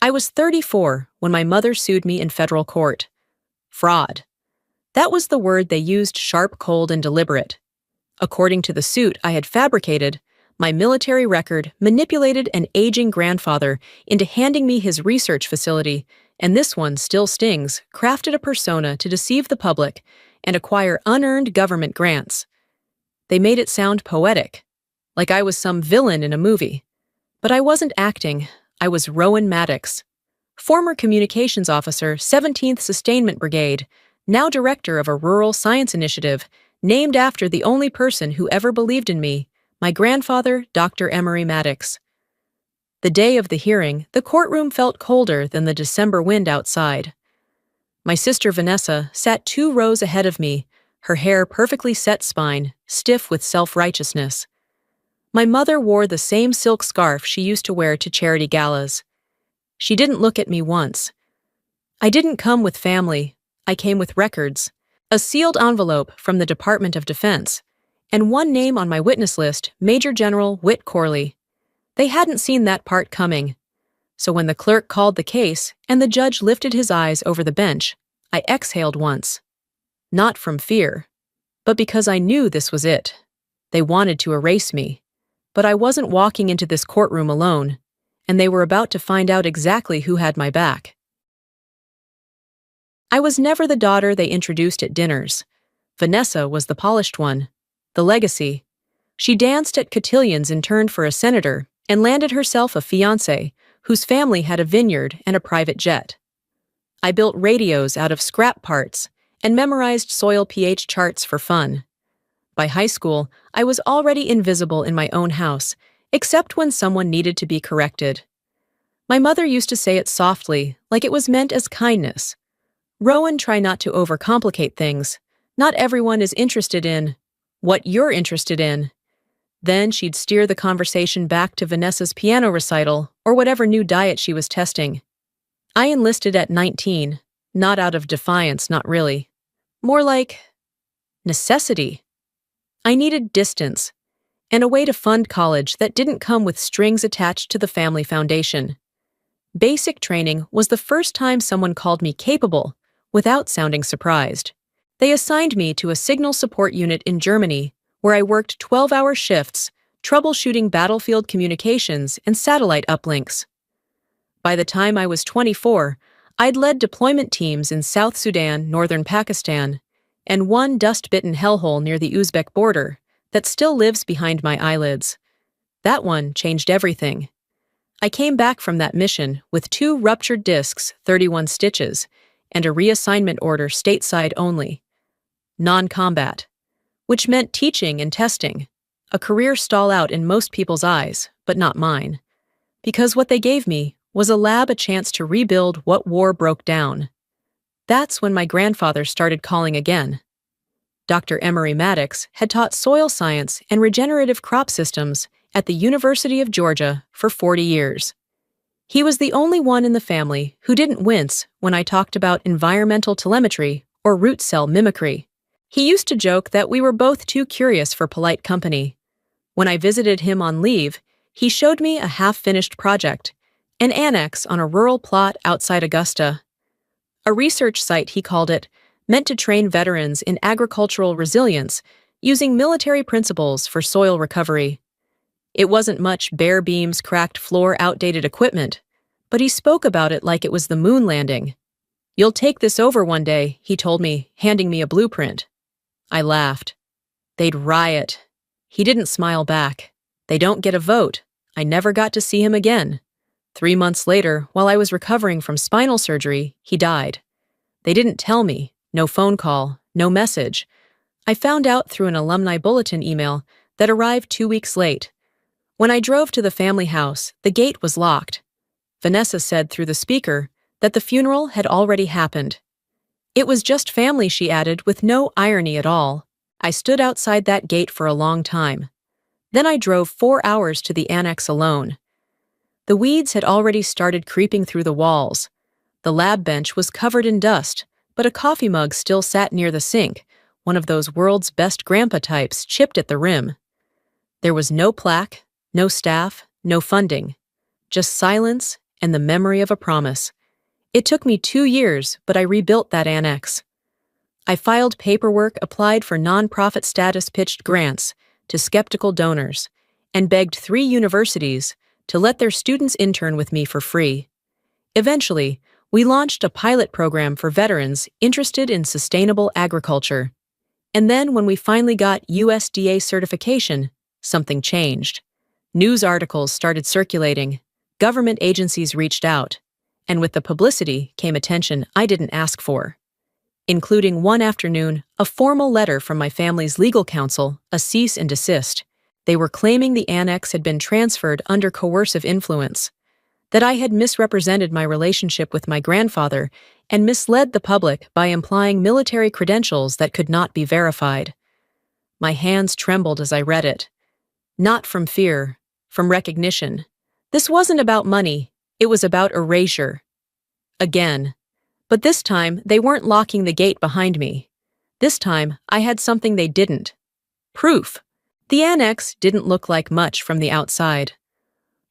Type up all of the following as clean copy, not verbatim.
I was 34 when my mother sued me in federal court. Fraud. That was the word they used, sharp, cold, and deliberate. According to the suit I had fabricated, my military record manipulated an aging grandfather into handing me his research facility, and this one still stings, crafted a persona to deceive the public and acquire unearned government grants. They made it sound poetic, like I was some villain in a movie. But I wasn't acting, I was Rowan Maddox, former communications officer, 17th Sustainment Brigade, now director of a rural science initiative, named after the only person who ever believed in me, my grandfather, Dr. Emery Maddox. The day of the hearing, the courtroom felt colder than the December wind outside. My sister Vanessa sat 2 rows ahead of me, her hair perfectly set spine, stiff with self-righteousness. My mother wore the same silk scarf she used to wear to charity galas. She didn't look at me once. I didn't come with family, I came with records, a sealed envelope from the Department of Defense, and one name on my witness list, Major General Whit Corley. They hadn't seen that part coming. So when the clerk called the case and the judge lifted his eyes over the bench, I exhaled once. Not from fear, but because I knew this was it. They wanted to erase me. But I wasn't walking into this courtroom alone, and they were about to find out exactly who had my back. I was never the daughter they introduced at dinners. Vanessa was the polished one, the legacy. She danced at cotillions in turn for a senator and landed herself a fiancé whose family had a vineyard and a private jet. I built radios out of scrap parts and memorized soil pH charts for fun. By high school, I was already invisible in my own house, except when someone needed to be corrected. My mother used to say it softly, like it was meant as kindness. Rowan, try not to overcomplicate things. Not everyone is interested in what you're interested in. Then she'd steer the conversation back to Vanessa's piano recital or whatever new diet she was testing. I enlisted at 19, not out of defiance, not really. More like necessity. I needed distance and a way to fund college that didn't come with strings attached to the family foundation. Basic training was the first time someone called me capable without sounding surprised. They assigned me to a signal support unit in Germany, where I worked 12-hour shifts, troubleshooting battlefield communications and satellite uplinks. By the time I was 24, I'd led deployment teams in South Sudan, northern Pakistan, and one dust-bitten hellhole near the Uzbek border that still lives behind my eyelids. That one changed everything. I came back from that mission with 2 ruptured discs, 31 stitches, and a reassignment order stateside only. Non-combat, which meant teaching and testing, a career stall out in most people's eyes, but not mine, because what they gave me was a lab, a chance to rebuild what war broke down. That's when my grandfather started calling again. Dr. Emery Maddox had taught soil science and regenerative crop systems at the University of Georgia for 40 years. He was the only one in the family who didn't wince when I talked about environmental telemetry or root cell mimicry. He used to joke that we were both too curious for polite company. When I visited him on leave, he showed me a half-finished project, an annex on a rural plot outside Augusta. A research site, he called it, meant to train veterans in agricultural resilience using military principles for soil recovery. It wasn't much: bare beams, cracked floor, outdated equipment, but he spoke about it like it was the moon landing. "You'll take this over one day," he told me, handing me a blueprint. I laughed. They'd riot. He didn't smile back. They don't get a vote. I never got to see him again. 3 months later, while I was recovering from spinal surgery, he died. They didn't tell me. No phone call, no message. I found out through an alumni bulletin email that arrived 2 weeks late. When I drove to the family house, the gate was locked. Vanessa said through the speaker that the funeral had already happened. It was just family, she added, with no irony at all. I stood outside that gate for a long time. Then I drove 4 hours to the annex alone. The weeds had already started creeping through the walls. The lab bench was covered in dust, but a coffee mug still sat near the sink, one of those world's best grandpa types chipped at the rim. There was no plaque, no staff, no funding, just silence and the memory of a promise. It took me 2 years, but I rebuilt that annex. I filed paperwork, applied for nonprofit status, pitched grants to skeptical donors, and begged 3 universities to let their students intern with me for free. Eventually, we launched a pilot program for veterans interested in sustainable agriculture. And then, when we finally got USDA certification, something changed. News articles started circulating, government agencies reached out, and with the publicity came attention I didn't ask for, including one afternoon, a formal letter from my family's legal counsel, a cease and desist. They were claiming the annex had been transferred under coercive influence, that I had misrepresented my relationship with my grandfather and misled the public by implying military credentials that could not be verified. My hands trembled as I read it. Not from fear, from recognition. This wasn't about money, it was about erasure. Again. But this time, they weren't locking the gate behind me. This time, I had something they didn't. Proof. The annex didn't look like much from the outside.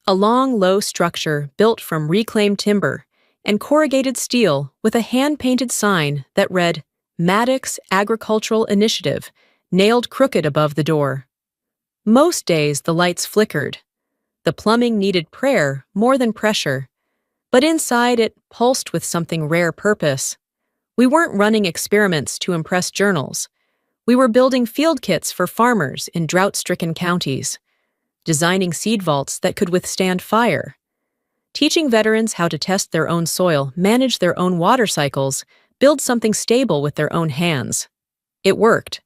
A long, low structure built from reclaimed timber and corrugated steel with a hand-painted sign that read, Maddox Agricultural Initiative, nailed crooked above the door. Most days the lights flickered. The plumbing needed prayer more than pressure, but inside it pulsed with something rare purpose. We weren't running experiments to impress journals. We were building field kits for farmers in drought-stricken counties, designing seed vaults that could withstand fire, teaching veterans how to test their own soil, manage their own water cycles, build something stable with their own hands. It worked.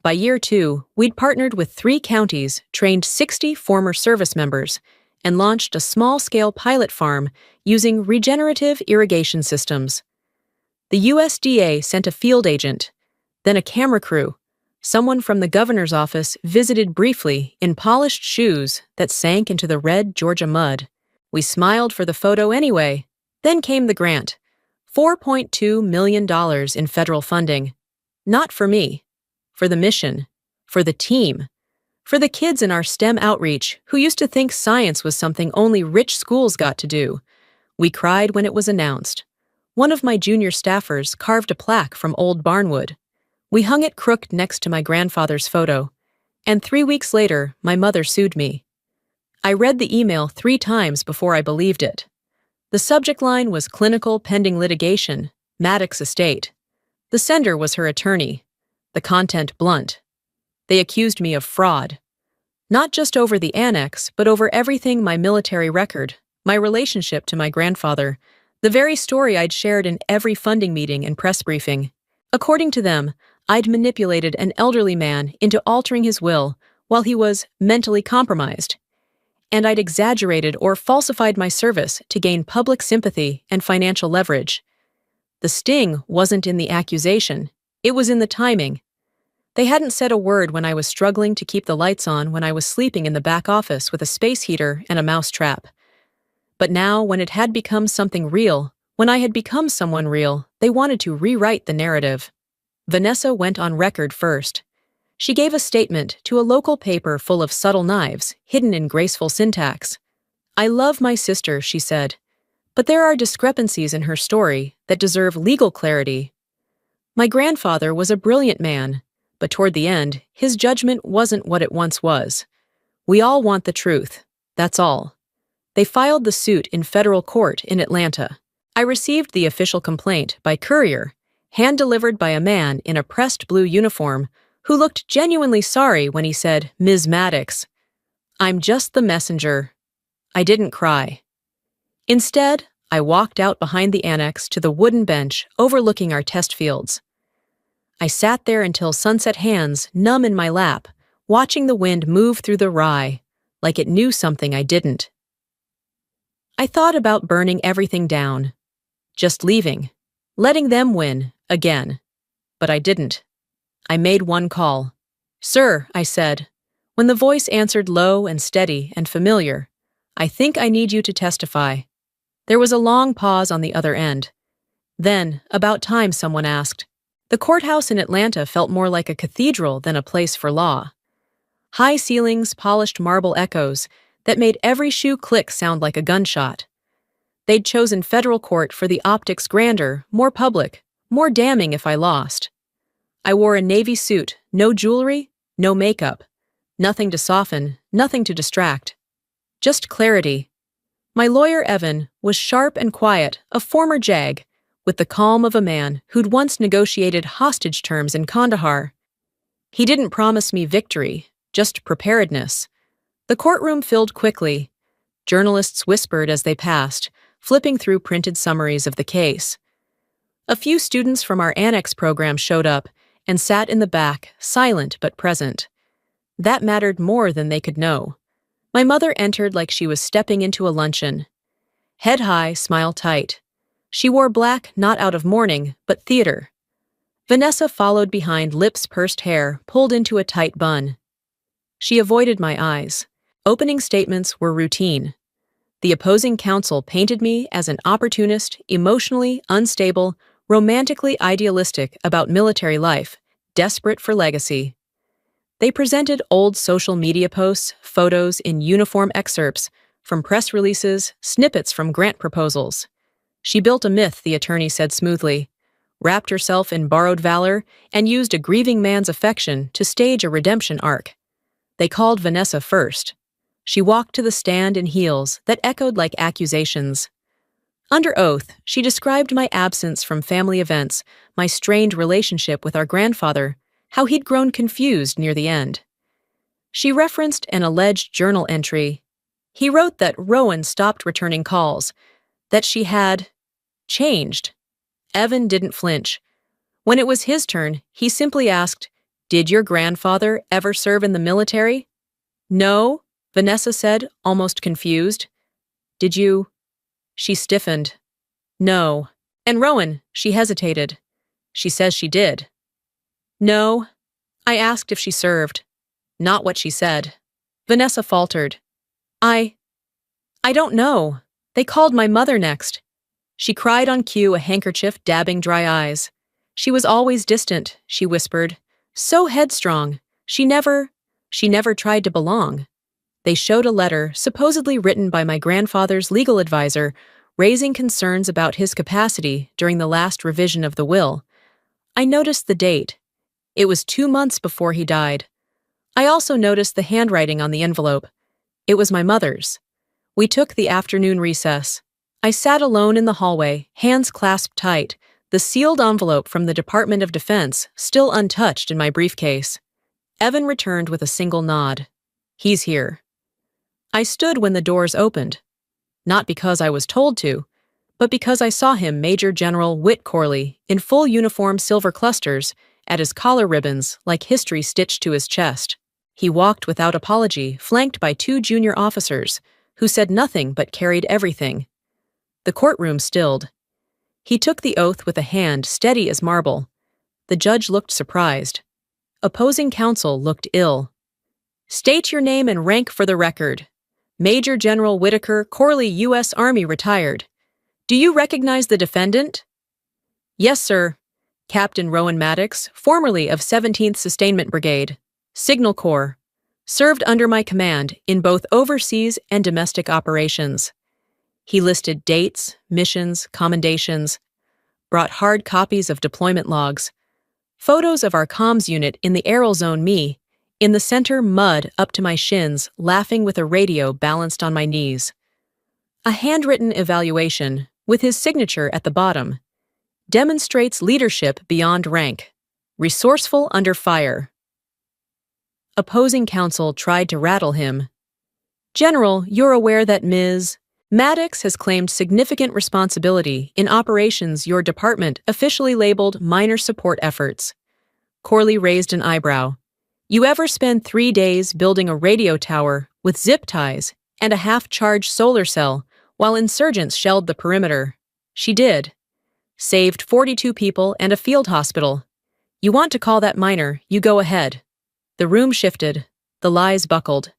By year 2, we'd partnered with 3 counties, trained 60 former service members, and launched a small-scale pilot farm using regenerative irrigation systems. The USDA sent a field agent, then a camera crew. Someone from the governor's office visited briefly in polished shoes that sank into the red Georgia mud. We smiled for the photo anyway. Then came the grant. $4.2 million in federal funding. Not for me. For the mission. For the team. For the kids in our STEM outreach who used to think science was something only rich schools got to do. We cried when it was announced. One of my junior staffers carved a plaque from old barnwood. We hung it crooked next to my grandfather's photo, and 3 weeks later, my mother sued me. I read the email 3 times before I believed it. The subject line was clinical pending litigation, Maddox estate. The sender was her attorney. The content blunt. They accused me of fraud. Not just over the annex, but over everything: my military record, my relationship to my grandfather, the very story I'd shared in every funding meeting and press briefing. According to them, I'd manipulated an elderly man into altering his will while he was mentally compromised. And I'd exaggerated or falsified my service to gain public sympathy and financial leverage. The sting wasn't in the accusation, it was in the timing. They hadn't said a word when I was struggling to keep the lights on when I was sleeping in the back office with a space heater and a mouse trap. But now, when it had become something real, when I had become someone real, they wanted to rewrite the narrative. Vanessa went on record first. She gave a statement to a local paper full of subtle knives, hidden in graceful syntax. I love my sister, she said, but there are discrepancies in her story that deserve legal clarity. My grandfather was a brilliant man, but toward the end, his judgment wasn't what it once was. We all want the truth, that's all. They filed the suit in federal court in Atlanta. I received the official complaint by courier, hand-delivered by a man in a pressed blue uniform who looked genuinely sorry when he said, Ms. Maddox, I'm just the messenger. I didn't cry. Instead, I walked out behind the annex to the wooden bench overlooking our test fields. I sat there until sunset, hands numb in my lap, watching the wind move through the rye, like it knew something I didn't. I thought about burning everything down, just leaving, letting them win, again. But I didn't. I made one call. Sir, I said, when the voice answered low and steady and familiar, I think I need you to testify. There was a long pause on the other end. Then, about time, someone asked. The courthouse in Atlanta felt more like a cathedral than a place for law. High ceilings, polished marble echoes that made every shoe click sound like a gunshot. They'd chosen federal court for the optics grander, more public, more damning if I lost. I wore a navy suit, no jewelry, no makeup. Nothing to soften, nothing to distract. Just clarity. My lawyer, Evan, was sharp and quiet, a former JAG, with the calm of a man who'd once negotiated hostage terms in Kandahar. He didn't promise me victory, just preparedness. The courtroom filled quickly. Journalists whispered as they passed, flipping through printed summaries of the case. A few students from our annex program showed up and sat in the back, silent but present. That mattered more than they could know. My mother entered like she was stepping into a luncheon. Head high, smile tight. She wore black not out of mourning, but theater. Vanessa followed behind, lips pursed, hair pulled into a tight bun. She avoided my eyes. Opening statements were routine. The opposing counsel painted me as an opportunist, emotionally unstable, romantically idealistic about military life, desperate for legacy. They presented old social media posts, photos in uniform excerpts, from press releases, snippets from grant proposals. She built a myth, the attorney said smoothly, wrapped herself in borrowed valor, and used a grieving man's affection to stage a redemption arc. They called Vanessa first. She walked to the stand in heels that echoed like accusations. Under oath, she described my absence from family events, my strained relationship with our grandfather, how he'd grown confused near the end. She referenced an alleged journal entry. He wrote that Rowan stopped returning calls, that she had changed. Evan didn't flinch. When it was his turn, he simply asked, "Did your grandfather ever serve in the military?" "No," Vanessa said, almost confused. "Did you?" She stiffened. "No." "And Rowan," she hesitated. "She says she did." "No." I asked if she served. Not what she said. Vanessa faltered. I don't know. They called my mother next." She cried on cue, a handkerchief dabbing dry eyes. "She was always distant," she whispered. "So headstrong. She never tried to belong." They showed a letter, supposedly written by my grandfather's legal advisor, raising concerns about his capacity during the last revision of the will. I noticed the date. It was 2 months before he died. I also noticed the handwriting on the envelope. It was my mother's. We took the afternoon recess. I sat alone in the hallway, hands clasped tight, the sealed envelope from the Department of Defense still untouched in my briefcase. Evan returned with a single nod. "He's here." I stood when the doors opened. Not because I was told to, but because I saw him, Major General Whit Corley, in full uniform, silver clusters, at his collar ribbons like history stitched to his chest. He walked without apology, flanked by 2 junior officers, who said nothing but carried everything. The courtroom stilled. He took the oath with a hand steady as marble. The judge looked surprised. Opposing counsel looked ill. "State your name and rank for the record." "Major General Whitaker, Corley, U.S. Army, retired." "Do you recognize the defendant?" "Yes, sir." Captain Rowan Maddox, formerly of 17th Sustainment Brigade, Signal Corps, served under my command in both overseas and domestic operations. He listed dates, missions, commendations, brought hard copies of deployment logs, photos of our comms unit in the Aral Zone, me, in the center, mud up to my shins, laughing with a radio balanced on my knees. A handwritten evaluation, with his signature at the bottom, demonstrates leadership beyond rank, resourceful under fire. Opposing counsel tried to rattle him. "General, you're aware that Ms. Maddox has claimed significant responsibility in operations your department officially labeled minor support efforts." Corley raised an eyebrow. "You ever spend 3 days building a radio tower with zip ties and a half-charged solar cell while insurgents shelled the perimeter?" She did. "Saved 42 people and a field hospital. You want to call that minor, you go ahead." The room shifted. The lies buckled.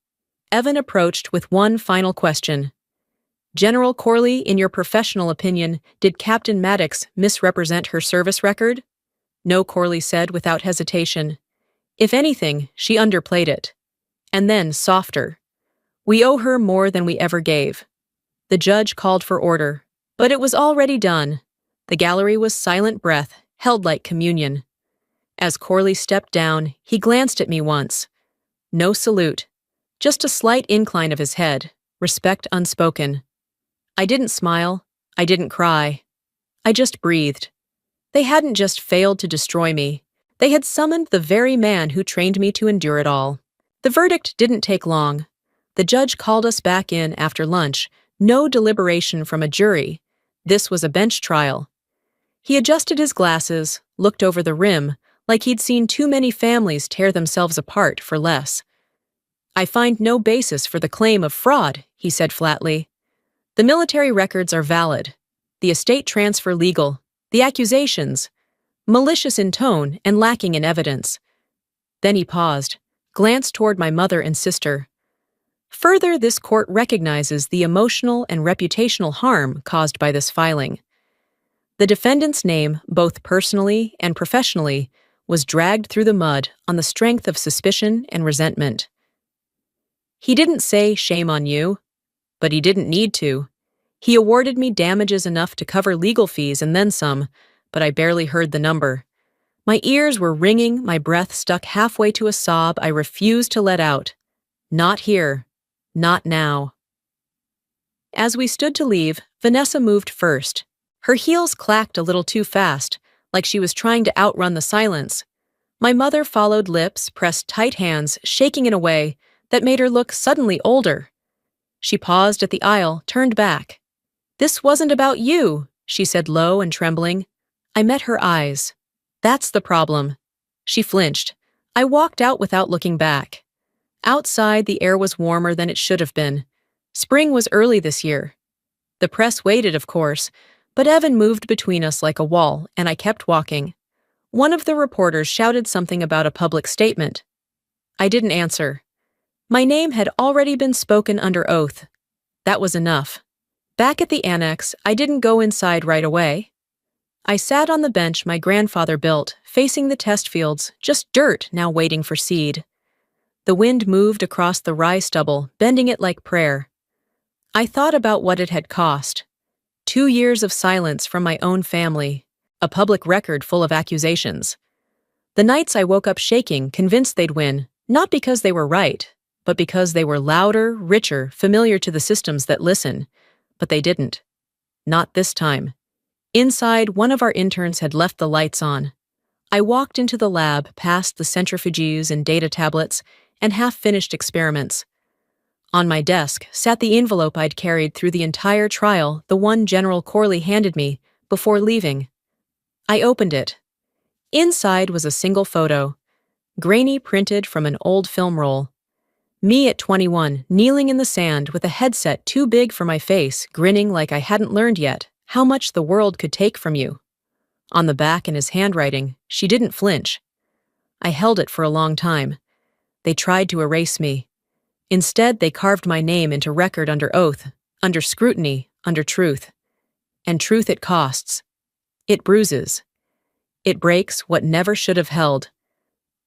Evan approached with one final question. "General Corley, in your professional opinion, did Captain Maddox misrepresent her service record?" "No," Corley said without hesitation. "If anything, she underplayed it." And then, softer. "We owe her more than we ever gave." The judge called for order. But it was already done. The gallery was silent breath, held like communion. As Corley stepped down, he glanced at me once. No salute. Just a slight incline of his head, respect unspoken. I didn't smile. I didn't cry. I just breathed. They hadn't just failed to destroy me. They had summoned the very man who trained me to endure it all. The verdict didn't take long. The judge called us back in after lunch. No deliberation from a jury. This was a bench trial. He adjusted his glasses, looked over the rim, like he'd seen too many families tear themselves apart for less. "I find no basis for the claim of fraud," he said flatly. "The military records are valid. The estate transfer legal. The accusations malicious in tone and lacking in evidence." Then he paused, glanced toward my mother and sister. "Further, this court recognizes the emotional and reputational harm caused by this filing. The defendant's name, both personally and professionally, was dragged through the mud on the strength of suspicion and resentment." He didn't say, "Shame on you," but he didn't need to. He awarded me damages enough to cover legal fees and then some, but I barely heard the number. My ears were ringing, my breath stuck halfway to a sob I refused to let out. Not here. Not now. As we stood to leave, Vanessa moved first. Her heels clacked a little too fast, like she was trying to outrun the silence. My mother followed, lips pressed tight, hands shaking in a way that made her look suddenly older. She paused at the aisle, turned back. "This wasn't about you," she said low and trembling. I met her eyes. "That's the problem." She flinched. I walked out without looking back. Outside, the air was warmer than it should have been. Spring was early this year. The press waited, of course, but Evan moved between us like a wall, and I kept walking. One of the reporters shouted something about a public statement. I didn't answer. My name had already been spoken under oath. That was enough. Back at the annex, I didn't go inside right away. I sat on the bench my grandfather built, facing the test fields, just dirt now waiting for seed. The wind moved across the rye stubble, bending it like prayer. I thought about what it had cost. 2 years of silence from my own family, a public record full of accusations. The nights I woke up shaking, convinced they'd win, not because they were right, but because they were louder, richer, familiar to the systems that listen. But they didn't. Not this time. Inside, one of our interns had left the lights on. I walked into the lab, past the centrifuges and data tablets, and half-finished experiments. On my desk sat the envelope I'd carried through the entire trial, the one General Corley handed me, before leaving. I opened it. Inside was a single photo, grainy, printed from an old film roll. Me at 21, kneeling in the sand with a headset too big for my face, grinning like I hadn't learned yet how much the world could take from you. On the back in his handwriting, she didn't flinch. I held it for a long time. They tried to erase me. Instead, they carved my name into record under oath, under scrutiny, under truth. And truth it costs. It bruises. It breaks what never should have held.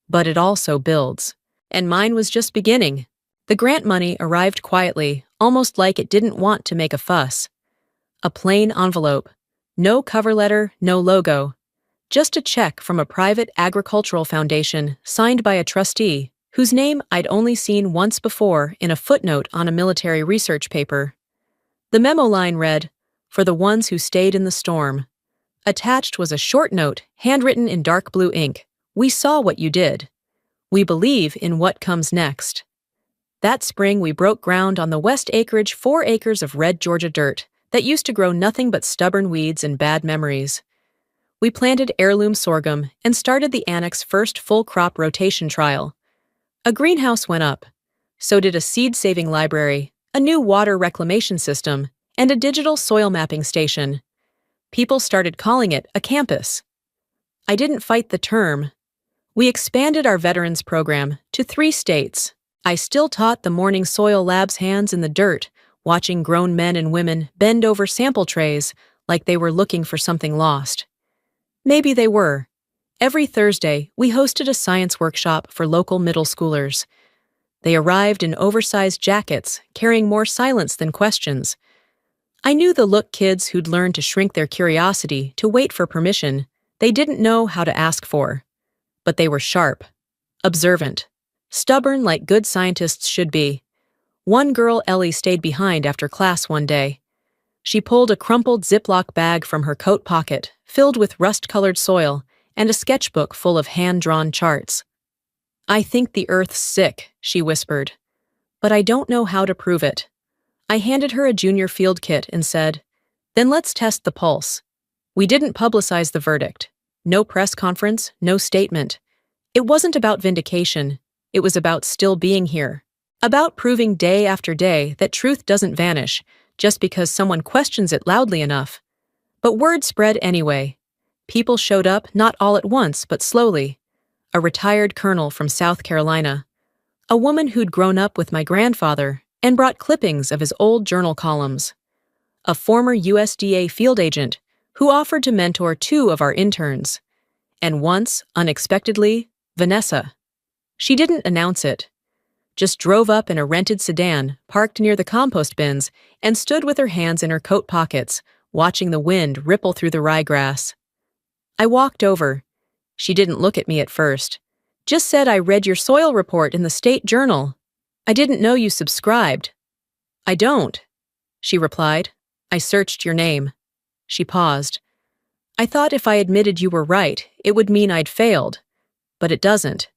But it also builds. And mine was just beginning. The grant money arrived quietly, almost like it didn't want to make a fuss. A plain envelope. No cover letter, no logo. Just a check from a private agricultural foundation signed by a trustee whose name I'd only seen once before in a footnote on a military research paper. The memo line read, "For the ones who stayed in the storm." Attached was a short note, handwritten in dark blue ink. "We saw what you did. We believe in what comes next." That spring we broke ground on the west acreage, 4 acres of red Georgia dirt that used to grow nothing but stubborn weeds and bad memories. We planted heirloom sorghum and started the annex first full crop rotation trial. A greenhouse went up. So did a seed-saving library, a new water reclamation system, and a digital soil mapping station. People started calling it a campus. I didn't fight the term. We expanded our veterans program to 3 states. I still taught the morning soil labs hands in the dirt, watching grown men and women bend over sample trays like they were looking for something lost. Maybe they were. Every Thursday, we hosted a science workshop for local middle schoolers. They arrived in oversized jackets, carrying more silence than questions. I knew the look kids who'd learned to shrink their curiosity to wait for permission they didn't know how to ask for. But they were sharp, observant, stubborn like good scientists should be. One girl, Ellie, stayed behind after class one day. She pulled a crumpled Ziploc bag from her coat pocket, filled with rust-colored soil, and a sketchbook full of hand-drawn charts. "I think the Earth's sick," she whispered. "But I don't know how to prove it." I handed her a junior field kit and said, "Then let's test the pulse." We didn't publicize the verdict. No press conference, no statement. It wasn't about vindication. It was about still being here. About proving day after day that truth doesn't vanish just because someone questions it loudly enough. But word spread anyway. People showed up not all at once, but slowly. A retired colonel from South Carolina. A woman who'd grown up with my grandfather and brought clippings of his old journal columns. A former USDA field agent who offered to mentor 2 of our interns. And once, unexpectedly, Vanessa. She didn't announce it. Just drove up in a rented sedan, parked near the compost bins, and stood with her hands in her coat pockets, watching the wind ripple through the ryegrass. I walked over. She didn't look at me at first. "Just said I read your soil report in the State Journal. I didn't know you subscribed." "I don't," she replied. "I searched your name." She paused. "I thought if I admitted you were right, it would mean I'd failed. But it doesn't.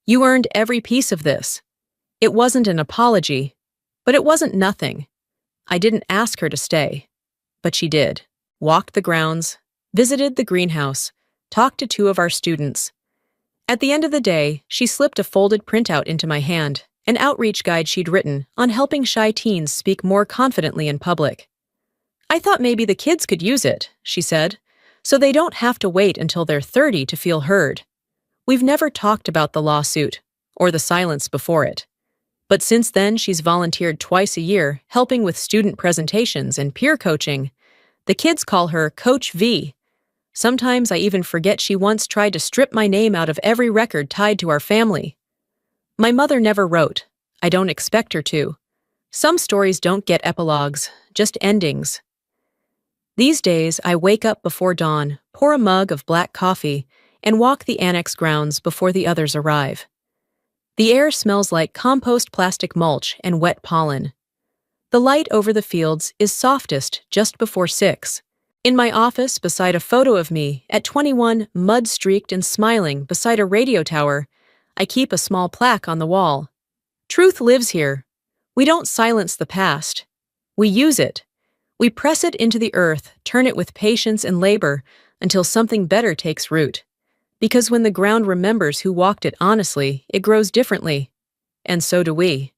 You earned every piece of this." It wasn't an apology, but it wasn't nothing. I didn't ask her to stay, but she did. Walked the grounds, visited the greenhouse, talked to 2 of our students. At the end of the day, she slipped a folded printout into my hand, an outreach guide she'd written on helping shy teens speak more confidently in public. "I thought maybe the kids could use it," she said, "so they don't have to wait until they're 30 to feel heard." We've never talked about the lawsuit, or the silence before it. But since then, she's volunteered twice a year, helping with student presentations and peer coaching. The kids call her Coach V. Sometimes I even forget she once tried to strip my name out of every record tied to our family. My mother never wrote. I don't expect her to. Some stories don't get epilogues, just endings. These days, I wake up before dawn, pour a mug of black coffee, and walk the annex grounds before the others arrive. The air smells like compost plastic mulch and wet pollen. The light over the fields is softest just before 6. In my office, beside a photo of me, at 21, mud-streaked and smiling beside a radio tower, I keep a small plaque on the wall. Truth lives here. We don't silence the past. We use it. We press it into the earth, turn it with patience and labor until something better takes root. Because when the ground remembers who walked it honestly, it grows differently. And so do we.